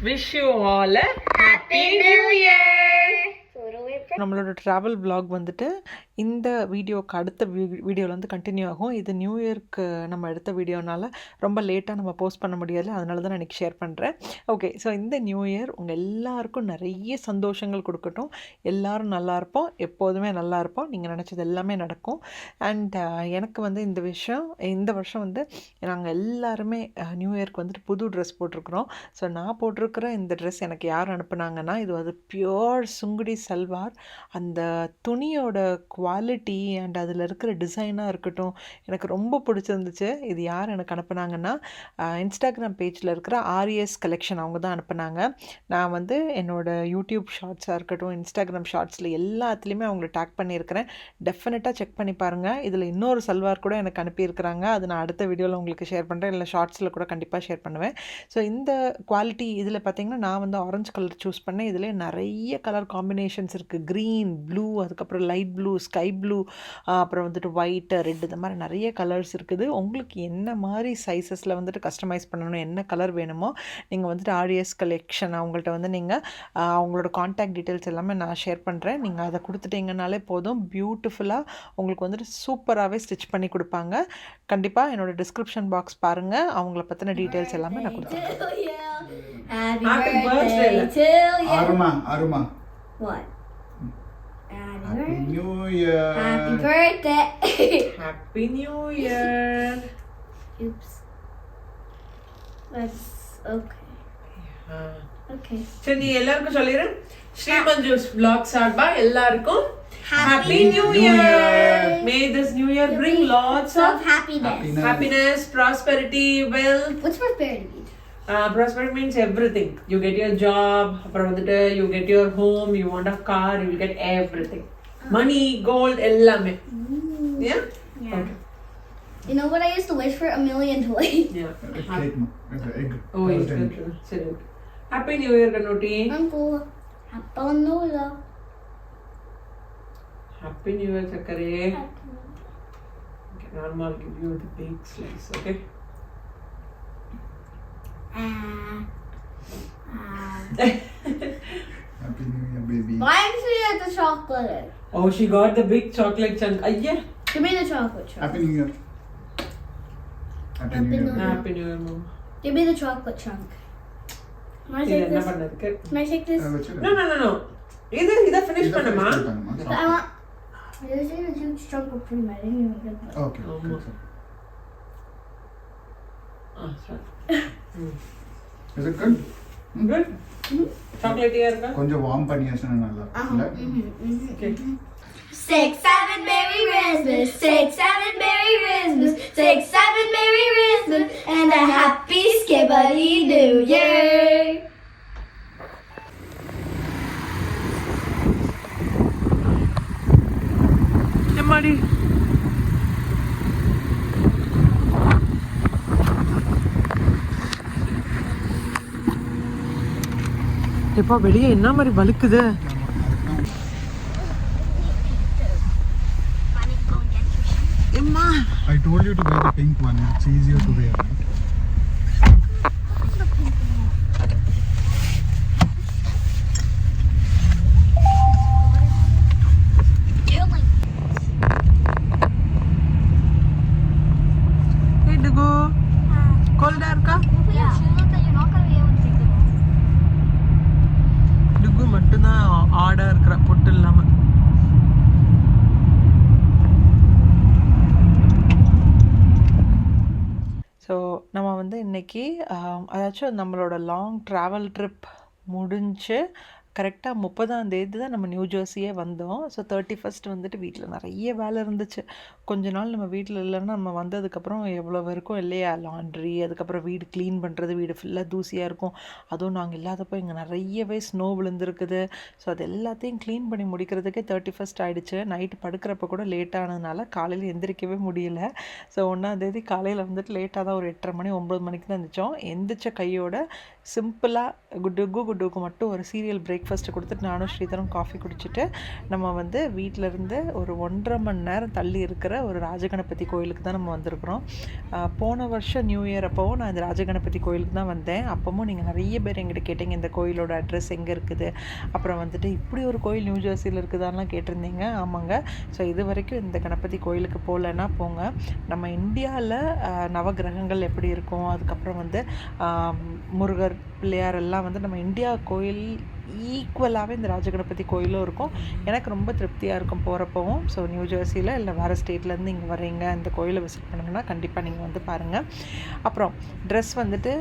Wish you all a Happy New Year. நம்மளோட travel vlog வந்துட்டு இந்த வீடியோக்கு அடுத்த வீடியோவில் வந்து கண்டினியூ ஆகும். இது நியூ இயர்க்கு நம்ம எடுத்த வீடியோனால ரொம்ப லேட்டாக நம்ம போஸ்ட் பண்ண முடியாது, அதனால தான் நான் இன்றைக்கி ஷேர் பண்ணுறேன். ஓகே, ஸோ இந்த நியூ இயர் உங்கள் எல்லாருக்கும் நிறைய சந்தோஷங்கள் கொடுக்கட்டும். எல்லோரும் நல்லா இருப்போம், எப்போதுமே நல்லா இருப்போம், நீங்கள் நினச்சது எல்லாமே நடக்கும். அண்ட் எனக்கு வந்து இந்த வருஷம் வந்து நாங்கள் எல்லாருமே நியூ இயர்க்கு வந்துட்டு புது ட்ரெஸ் போட்டிருக்கிறோம். ஸோ நான் போட்டிருக்கிற இந்த ட்ரெஸ் எனக்கு யார் அனுப்புனாங்கன்னா, இது வந்து பியோர் சுங்குடி சல்வார். அந்த துணியோட குவாலிட்டி அண்ட் அதில் இருக்கிற டிசைனாக இருக்கட்டும் எனக்கு ரொம்ப பிடிச்சிருந்துச்சு. இது யார் எனக்கு அனுப்புனாங்கன்னா, இன்ஸ்டாகிராம் பேஜில் இருக்கிற ஆர்எஸ் கலெக்ஷன் அவங்க தான் அனுப்புனாங்க. நான் வந்து என்னோடய யூடியூப் ஷார்ட்ஸாக இருக்கட்டும், இன்ஸ்டாகிராம் ஷார்ட்ஸில் எல்லாத்துலேயுமே அவங்கள டேக் பண்ணியிருக்கிறேன். டெஃபினட்டாக செக் பண்ணி பாருங்கள். இதில் இன்னொரு சல்வார் கூட எனக்கு அனுப்பியிருக்கிறாங்க. அது நான் அடுத்த வீடியோவில் உங்களுக்கு ஷேர் பண்ணுறேன், இல்லை ஷார்ட்ஸில் கூட கண்டிப்பாக ஷேர் பண்ணுவேன். ஸோ இந்த குவாலிட்டி இதில் பார்த்திங்கன்னா நான் வந்து ஆரஞ்சு கலர் சூஸ் பண்ணேன். இதில் நிறைய கலர் காம்பினேஷன்ஸ் இருக்குது. க்ரீன், ப்ளூ, அதுக்கப்புறம் லைட் ப்ளூ, ஸ்கை ப்ளூ, அப்புறம் வந்துட்டு ஒயிட்டு, ரெட், இந்த மாதிரி நிறைய கலர்ஸ் இருக்குது. உங்களுக்கு என்ன மாதிரி சைஸஸில் வந்துட்டு கஸ்டமைஸ் பண்ணணும், என்ன கலர் வேணுமோ நீங்கள் வந்துட்டு ஆர்எஸ் கலெக்ஷன் அவங்கள்ட்ட வந்து நீங்கள் அவங்களோட காண்டாக்ட் டீட்டெயில்ஸ் எல்லாமே நான் ஷேர் பண்ணுறேன். நீங்கள் அதை கொடுத்துட்டிங்கனாலே போதும், பியூட்டிஃபுல்லாக உங்களுக்கு வந்துட்டு சூப்பராகவே ஸ்டிச் பண்ணி கொடுப்பாங்க. கண்டிப்பாக என்னோட டிஸ்கிரிப்ஷன் பாக்ஸ் பாருங்கள், அவங்கள பற்றின டீட்டெயில்ஸ் எல்லாமே நான் கொடுத்துருக்கேன். Happy birthday to you. Aruma. What? Happy New Year. Happy birthday. Happy New Year. Oops. That's okay. Okay. சரி, நீ எல்லாருக்கும் சொல்லிடு. ஸ்ரீ மஞ்சுஸ் vlog சார்பா எல்லாருக்கும் Happy New Year. May this new year bring lots of happiness, prosperity, wealth. What's prosperity mean? Prosperity means everything. You get your job, அப்புறம் வந்துட்டு you get your home, you want a car, you will get everything. Money, gold, எல்லாமே. Yeah? Yeah. Okay. You know what I used to wish for? $1 million toys. Yeah. Egg. Oh, it's good. சரி. Happy New Year, Kanuti. Uncle, Happy New Year. Happy New Year, Chakare. Okay, Norma, I'll give you the big slice, okay? Happy New Year, baby. Why did she get the chocolate? Oh, she got the big chocolate chunk. Ayya. Give me the chocolate chunk. Happy New Year. Happy New Year. Happy New Year, Mom. Give me the chocolate chunk. Can I take this? Can I take this? No. இத finish பண்ணுமா? I want. There's a huge chunk of cream. I didn't even get that. Okay. Sorry. Is it good? Good. Chocolate இருக்கா? கொஞ்சம் warm பண்ணியாச்சுனா நல்லா இல்ல? Okay. 6-7 Merry Christmas, 6-7 Merry Christmas, 6-7 Merry Christmas, and a happy skibbity New Year. எம்மாடி எப்பா வெளியே என்ன மாதிரி வலிக்குது. I told you to wear the pink one. It's easier to wear, right? Hey Dugu, cold இருக்கா? Yeah. You're not gonna be able to take them off. டுகு மட்டும்தான் ஆடா இருக்கிற பொட்டு இல்லாம. ஸோ நம்ம வந்து இன்றைக்கி அதாச்சும் நம்மளோட லாங் ட்ராவல் ட்ரிப் முடிஞ்சு கரெக்டாக 30ஆம் தான் நம்ம நியூ ஜெர்சியே வந்தோம். ஸோ 31st வந்துட்டு வீட்டில் நிறைய வேலை இருந்துச்சு. கொஞ்ச நாள் நம்ம வீட்டில் இல்லைன்னா நம்ம வந்ததுக்கப்புறம் எவ்வளோ இருக்கும் இல்லையா, லாண்ட்ரி, அதுக்கப்புறம் வீடு க்ளீன் பண்ணுறது, வீடு ஃபுல்லாக தூசியாக இருக்கும். அதுவும் நாங்கள் இல்லாதப்போ இங்கே நிறையவே ஸ்னோ விழுந்துருக்குது. ஸோ அது எல்லாத்தையும் க்ளீன் பண்ணி முடிக்கிறதுக்கே 31st ஆகிடுச்சு. நைட்டு படுக்கிறப்ப கூட லேட்டானதுனால காலையில் எந்திரிக்கவே முடியல. ஸோ 1ஆம் தேதி காலையில் வந்துட்டு லேட்டாக தான், ஒரு 8:30 மணி 9 மணிக்கு தான் எழுந்திரிச்சோம். எந்திரிச்ச கையோட சிம்பிளாக குட்டுக்கு மட்டும் ஒரு சீரியல் பிரேக்ஃபாஸ்ட்டு கொடுத்துட்டு நானும் ஸ்ரீதரும் காஃபி குடிச்சிட்டு நம்ம வந்து வீட்டிலேருந்து ஒரு 1.5 மணி நேரம் தள்ளி இருக்கிற ஒரு ராஜகணபதி கோயிலுக்கு தான் நம்ம வந்திருக்கிறோம். போன வருஷம் நியூ இயர் அப்போவும் நான் இந்த ராஜகணபதி கோயிலுக்கு தான் வந்தேன். அப்போவும் நீங்கள் நிறைய பேர் எங்கிட்ட கேட்டீங்க இந்த கோயிலோட அட்ரஸ் எங்கே இருக்குது, அப்புறம் வந்துட்டு இப்படி ஒரு கோயில் நியூ ஜெர்சியில் இருக்குதான்லாம் கேட்டிருந்தீங்க. ஆமாங்க. ஸோ இது வரைக்கும் இந்த கணபதி கோயிலுக்கு போகலன்னா போங்க. நம்ம இந்தியாவில் நவகிரகங்கள் எப்படி இருக்கும், அதுக்கப்புறம் வந்து முருகர் பிள்ளையார் எல்லாம் வந்து நம்ம இந்தியா கோயில் ஈக்குவலாகவே இந்த ராஜகணபதி கோயிலும் இருக்கும். எனக்கு ரொம்ப திருப்தியாக இருக்கும் போகிறப்பவும். ஸோ நியூ ஜெர்சியில் இல்லை வேறு ஸ்டேட்லேருந்து இங்கே வரீங்க இந்த கோயிலை விசிட் பண்ணணும்னா கண்டிப்பாக நீங்கள் வந்து பாருங்கள். அப்புறம் ட்ரெஸ் வந்துட்டு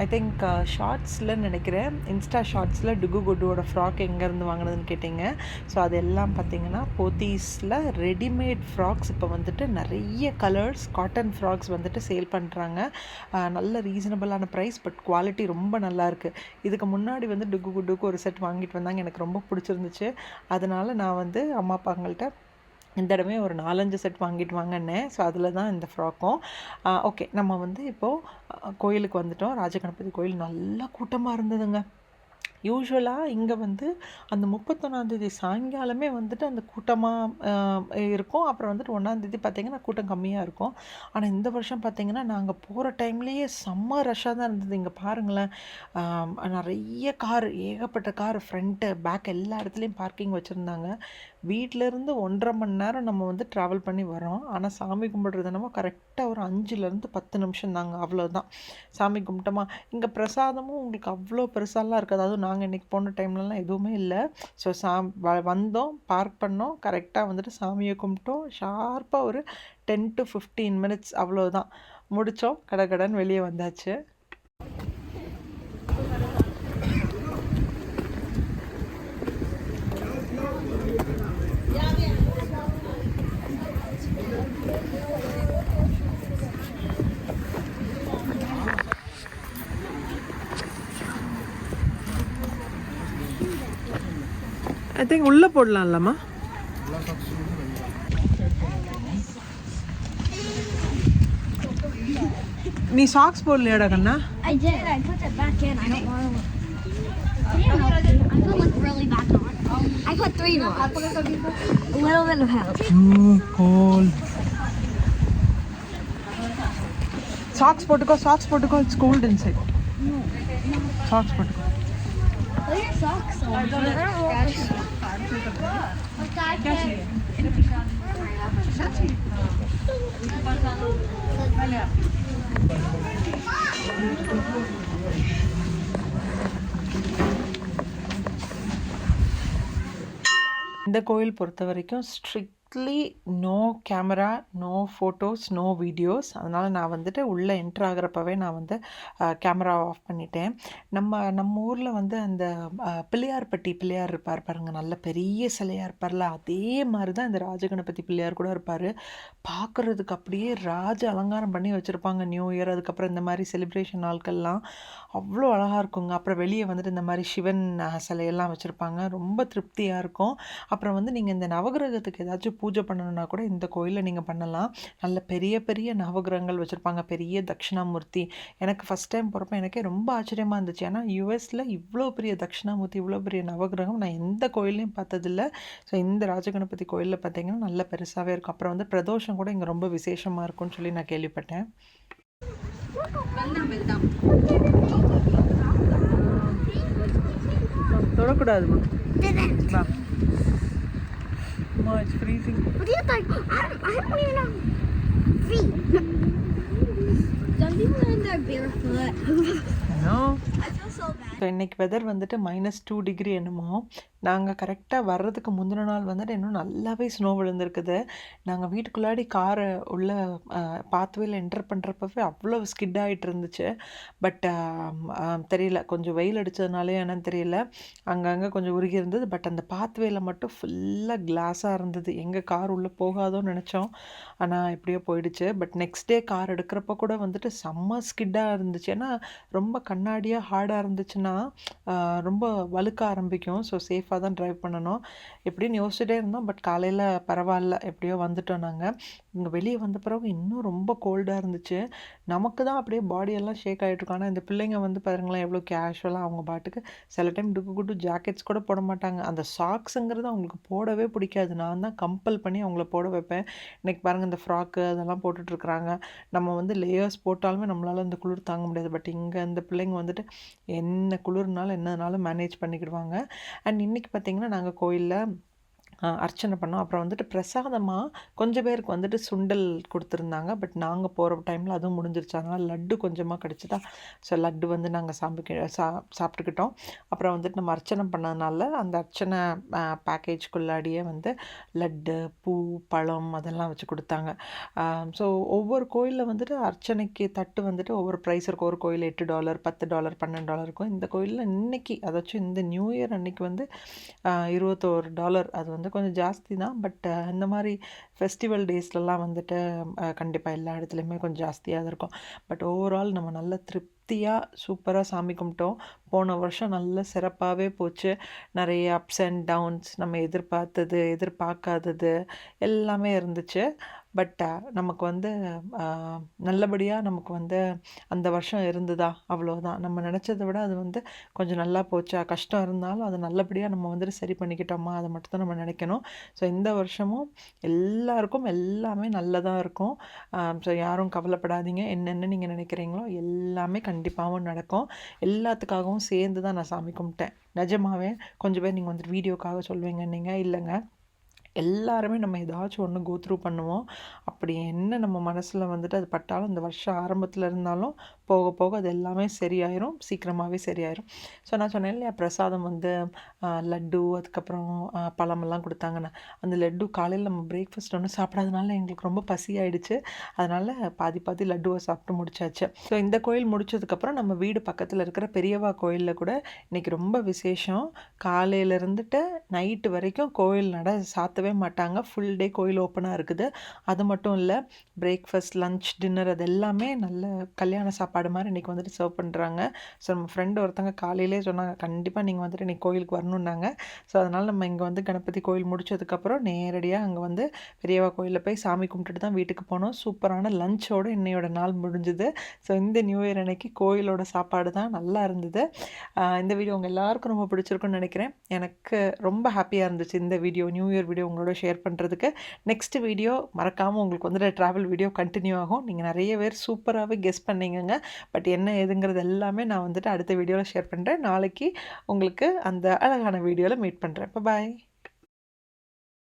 ஐ திங்க் ஷார்ட்ஸில் நினைக்கிறேன், இன்ஸ்டா ஷார்ட்ஸில் டுகு குட்டுவோட ஃப்ராக் எங்கேருந்து வாங்கினதுன்னு கேட்டிங்க. ஸோ அதெல்லாம் பார்த்திங்கன்னா போத்தீஸில் ரெடிமேட் ஃப்ராக்ஸ் இப்போ வந்துட்டு நிறைய கலர்ஸ் காட்டன் ஃப்ராக்ஸ் வந்துட்டு சேல் பண்ணுறாங்க. நல்ல ரீசனபிளான ப்ரைஸ், பட் குவாலிட்டி ரொம்ப நல்லாயிருக்கு. இதுக்கு முன்னாடி வந்து டுகு குட்டுக்கு ஒரு செட் வாங்கிட்டு வந்தாங்க, எனக்கு ரொம்ப பிடிச்சிருந்துச்சு. அதனால் நான் வந்து அம்மா அப்பாங்கள்ட்ட இந்த தடவை ஒரு 4-5 செட் வாங்கிட்டு வாங்கினேன். ஸோ அதில் தான் இந்த ஃப்ராக்கும். ஓகே, நம்ம வந்து இப்போது கோயிலுக்கு வந்துட்டோம். ராஜகணபதி கோயில் நல்லா கூட்டமாக இருந்ததுங்க. யூஸ்வலாக இங்கே வந்து அந்த 31ஆந்தேதி சாயங்காலமே வந்துட்டு அந்த கூட்டமாக இருக்கும். அப்புறம் வந்துட்டு 1ஆந்தேதி பார்த்திங்கன்னா கூட்டம் கம்மியாக இருக்கும். ஆனால் இந்த வருஷம் பார்த்திங்கன்னா நாங்கள் போகிற டைம்லேயே செம்ம ரஷ்ஷாக தான் இருந்தது. இங்கே பாருங்களேன், நிறைய கார், ஏகப்பட்ட கார், ஃப்ரண்ட்டு பேக் எல்லா இடத்துலையும் பார்க்கிங் வச்சுருந்தாங்க. வீட்டிலேருந்து 1.5 மணி நேரம் நம்ம வந்து ட்ராவல் பண்ணி வரோம். ஆனால் சாமி கும்பிட்றது நம்ம கரெக்டாக ஒரு 5லேருந்து 10 நிமிஷம் தாங்க, அவ்வளோதான். சாமி கும்பிட்டோமா. இங்கே பிரசாதமும் உங்களுக்கு அவ்வளோ பெருசாலாம் இருக்காது. அதுவும் நாங்கள் இன்றைக்கி போன டைம்லலாம் எதுவுமே இல்லை. ஸோ வந்தோம், பார்க் பண்ணோம், கரெக்டாக வந்துட்டு சாமியை கும்பிட்டோம். ஷார்ப்பாக ஒரு 10 to 15 minutes அவ்வளோதான், முடித்தோம். கடகடன்னு வெளியே வந்தாச்சு. ஐ திங்க் உள்ளே போடலாம்லம்மா. நீ சாக்ஸ் போடலையாடா கண்ணா? I did. I put it back in. I don't want to. I put like really back on. I put 3 more. A little bit of help. Cold. Socks போட்டுக்கோ. It's cold inside. Socks போட்டுக்கோ. What are your socks on? I don't know. இந்த கோயில் பொறுத்த வரைக்கும் strictly no camera, no photos, no videos. அதனால் நான் வந்துட்டு உள்ளே என்ட்ரு ஆகிறப்பவே நான் வந்து கேமரா ஆஃப் பண்ணிட்டேன். நம்ம ஊரில் வந்து அந்த பிள்ளையார் இருப்பார் பாருங்கள், நல்ல பெரிய சிலையாக இருப்பார்ல, அதே மாதிரி தான் இந்த ராஜகணபதி பிள்ளையார் கூட இருப்பார். பார்க்குறதுக்கு அப்படியே ராஜ அலங்காரம் பண்ணி வச்சுருப்பாங்க நியூ இயர், அதுக்கப்புறம் இந்த மாதிரி செலிப்ரேஷன் நாட்கள்லாம் அவ்வளோ அழகாக இருக்குங்க. அப்புறம் வெளியே வந்துட்டு இந்த மாதிரி சிவன் சிலையெல்லாம் வச்சுருப்பாங்க, ரொம்ப திருப்தியாக இருக்கும். அப்புறம் வந்து நீங்கள் இந்த நவகிரகத்துக்கு ஏதாச்சும் பூஜை பண்ணணுன்னா கூட இந்த கோயிலில் நீங்கள் பண்ணலாம். நல்ல பெரிய பெரிய நவகிரகங்கள் வச்சுருப்பாங்க, பெரிய தட்சிணாமூர்த்தி. எனக்கு ஃபஸ்ட் டைம் போகிறப்ப எனக்கே ரொம்ப ஆச்சரியமாக இருந்துச்சு. ஏன்னா யூஎஸில் இவ்வளோ பெரிய தட்சிணாமூர்த்தி, இவ்வளோ பெரிய நவகிரகம் நான் எந்த கோயிலையும் பார்த்ததில்ல. ஸோ இந்த ராஜகணபதி கோயிலில் பார்த்தீங்கன்னா நல்ல பெருசாகவே இருக்கும். அப்புறம் வந்து பிரதோஷம் கூட இங்கே ரொம்ப விசேஷமாக இருக்கும்னு சொல்லி நான் கேள்விப்பட்டேன். தொடக்கூடாதுமா. It's freezing. What do you think? I don't even know. Feet. Some people are in there barefoot. No. I feel so bad. So இன்றைக்கி வெதர் வந்துட்டு -2 டிகிரி என்னமோ. நாங்கள் கரெக்டாக வர்றதுக்கு முந்தின நாள் வந்துட்டு இன்னும் நல்லாவே ஸ்னோ விழுந்திருக்குது. நாங்கள் வீட்டுக்குள்ளாடி காரை உள்ள பாத்வேல என்டர் பண்ணுறப்பவே அவ்வளோ ஸ்கிட் ஆகிட்டு இருந்துச்சு. பட் தெரியல, கொஞ்சம் வெயில் அடித்ததுனாலே என்னன்னு தெரியல, அங்கங்கே கொஞ்சம் உருகி இருந்தது. பட் அந்த பாத்வேல மட்டும் ஃபுல்லாக கிளாஸாக இருந்தது. எங்கள் கார் உள்ளே போகாதோன்னு நினச்சோம், ஆனால் எப்படியோ போயிடுச்சு. பட் நெக்ஸ்ட் டே கார் எடுக்கிறப்ப கூட வந்துட்டு செம்ம ஸ்கிட்டாக இருந்துச்சு. ஏன்னா ரொம்ப கண்ணாடியாக ஹார்டாக இருந்துச்சுன்னா ரொம்ப வழுக்க ஆரம்பிக்கும். ஸோ சேஃபாக தான் ட்ரைவ் பண்ணணும் எப்படின்னு யோசிச்சுட்டே இருந்தோம். பட் காலையில் பரவாயில்ல, எப்படியோ வந்துட்டோம் நாங்கள். இங்கே வெளியே வந்த பிறகு இன்னும் ரொம்ப கோல்டாக இருந்துச்சு. நமக்கு தான் அப்படியே பாடியெல்லாம் ஷேக் ஆகிட்ருக்கும். ஆனால் இந்த பிள்ளைங்க வந்து பாருங்களேன் எவ்வளோ கேஷுவலாக அவங்க பாட்டுக்கு சில டைம் டுக்கு ஜாக்கெட்ஸ் கூட போட மாட்டாங்க. அந்த சாக்ஸுங்கிறது அவங்களுக்கு போடவே பிடிக்காது. நான் தான் கம்பல் பண்ணி அவங்கள போட வைப்பேன். இன்றைக்கி பாருங்கள் இந்த ஃப்ராக்கு அதெல்லாம் போட்டுட்ருக்குறாங்க. நம்ம வந்து லேயர்ஸ் போட்டாலுமே நம்மளால் அந்த குளிர் தாங்க முடியாது. பட் இங்கே இந்த பிள்ளைங்க வந்துட்டு என்ன குளிர்னாலும் என்னனாலும் மேனேஜ் பண்ணிக்கிடுவாங்க. அண்ட் இன்றைக்கி பார்த்திங்கன்னா நாங்கள் கோயிலில் அர்ச்சனை பண்ணோம். அப்புறம் வந்துட்டு பிரசாதமாக கொஞ்சம் பேருக்கு வந்துட்டு சுண்டல் கொடுத்துருந்தாங்க. பட் நாங்கள் போகிற டைமில் அதுவும் முடிஞ்சிருச்சு. அதனால் லட்டு கொஞ்சமாக கிடச்சிதா. ஸோ லட்டு வந்து நாங்கள் சாப்பிட்டுக்கிட்டோம். அப்புறம் வந்துட்டு நம்ம அர்ச்சனை பண்ணதுனால அந்த அர்ச்சனை பேக்கேஜ்குள்ளாடியே வந்து லட்டு, பூ, பழம் அதெல்லாம் வச்சு கொடுத்தாங்க. ஸோ ஒவ்வொரு கோயிலில் வந்துட்டு அர்ச்சனைக்கு தட்டு வந்துட்டு ஒவ்வொரு ப்ரைஸ் இருக்கும். ஒரு கோயில் $8, $10, $12 இருக்கும். இந்த கோயிலில் இன்றைக்கி அதாச்சும் இந்த நியூ இயர் அன்றைக்கி வந்து $21. அது வந்து கொஞ்சம் ஜாஸ்தி தான். பட் இந்த மாதிரி ஃபெஸ்டிவல் டேஸ்லலாம் வந்துட்டு கண்டிப்பாக எல்லா இடத்துலையுமே கொஞ்சம் ஜாஸ்தியாக தான் இருக்கும். பட் ஓவரால் நம்ம நல்ல திருப்தியாக சூப்பராக சாமி கும்பிட்டோம். போன வருஷம் நல்ல சிறப்பாகவே போச்சு. நிறைய அப்ஸ் அண்ட் டவுன்ஸ், நம்ம எதிர்பார்த்தது எதிர்பார்க்காதது எல்லாமே இருந்துச்சு. பட் நமக்கு வந்து நல்லபடியாக நமக்கு வந்து அந்த வருஷம் இருந்ததா அவ்வளோதான். நம்ம நினச்சதை விட அது வந்து கொஞ்சம் நல்லா போச்சா, கஷ்டம் இருந்தாலும் அதை நல்லபடியாக நம்ம வந்துட்டு சரி பண்ணிக்கிட்டோமா, அதை மட்டும் தான் நம்ம நினைக்கணும். ஸோ இந்த வருஷமும் எல்லாருக்கும் எல்லாமே நல்லதாக இருக்கும். ஸோ யாரும் கவலைப்படாதீங்க. என்னென்ன நீங்கள் நினைக்கிறீங்களோ எல்லாமே கண்டிப்பாகவும் நடக்கும். எல்லாத்துக்காகவும் சேர்ந்து தான் நான் சாமி கும்பிட்டேன். நிஜமாவே கொஞ்சம் பேர் நீங்கள் வந்துட்டு வீடியோக்காக சொல்வீங்க. நீங்கள் இல்லைங்க, எல்லாருமே நம்ம ஏதாச்சும் ஒன்று கோ த்ரூ பண்ணுவோம். அப்படி என்ன நம்ம மனசில் வந்துட்டு அது பட்டாலும் இந்த வருஷம் ஆரம்பத்தில் இருந்தாலும் போக போக அது எல்லாமே சரியாயிரும், சீக்கிரமாகவே சரியாயிரும். ஸோ நான் சொன்னேன் இல்லையா, பிரசாதம் வந்து லட்டு, அதுக்கப்புறம் பழமெல்லாம் கொடுத்தாங்கன்னு. அந்த லட்டு காலையில் நம்ம பிரேக்ஃபாஸ்ட் ஒன்றும் சாப்பிடாதனால எங்களுக்கு ரொம்ப பசி ஆகிடுச்சு. அதனால் பாதி லட்டுவை சாப்பிட்டு முடிச்சாச்சு. ஸோ இந்த கோயில் முடிச்சதுக்கப்புறம் நம்ம வீடு பக்கத்தில் இருக்கிற பெரியவா கோயிலில் கூட இன்றைக்கி ரொம்ப விசேஷம். காலையில் இருந்துட்டு நைட்டு வரைக்கும் கோயில் சாத்தவே மாட்டாங்க. ஃபுல் டே கோயில் ஓப்பனாக இருக்குது. அது மட்டும் இல்லை, பிரேக்ஃபாஸ்ட், லன்ச், டின்னர் அது எல்லாமே நல்ல கல்யாண சாப்பாடு மாதிரி இன்றைக்கி வந்துட்டு சர்வ் பண்ணுறாங்க. ஸோ நம்ம ஃப்ரெண்டு ஒருத்தங்க காலையிலே சொன்னாங்க, கண்டிப்பாக நீங்கள் வந்துட்டு இன்றைக்கி கோயிலுக்கு வரணுன்னாங்க. ஸோ அதனால் நம்ம இங்கே வந்து கணபதி கோயில் முடிச்சதுக்கப்புறம் நேரடியாக அங்கே வந்து பெரியவா கோயிலில் போய் சாமி கும்பிட்டுட்டு தான் வீட்டுக்கு போனோம். சூப்பரான லஞ்சோடு இன்னையோட நாள் முடிஞ்சுது. ஸோ இந்த நியூ இயர் அன்னைக்கு கோயிலோட சாப்பாடு தான் நல்லா இருந்தது. இந்த வீடியோ உங்கள் எல்லாருக்கும் ரொம்ப பிடிச்சிருக்குன்னு நினைக்கிறேன். எனக்கு ரொம்ப ஹாப்பியாக இருந்துச்சு இந்த வீடியோ, நியூ இயர் வீடியோ உங்களோட ஷேர் பண்ணுறதுக்கு. நெக்ஸ்ட் வீடியோ மறக்காமல் உங்களுக்கு வந்துட்டு ட்ராவல் வீடியோ கண்டினியூ ஆகும். நீங்கள் நிறைய பேர் சூப்பராகவே கெஸ் பண்ணீங்க. பட் என்ன ஏதுங்கிறது எல்லாமே நான் வந்துட்டு அடுத்த வீடியோவில் ஷேர் பண்ணுறேன். நாளைக்கு உங்களுக்கு அந்த அழகான வீடியோவில் மீட் பண்ணுறேன். பாய்.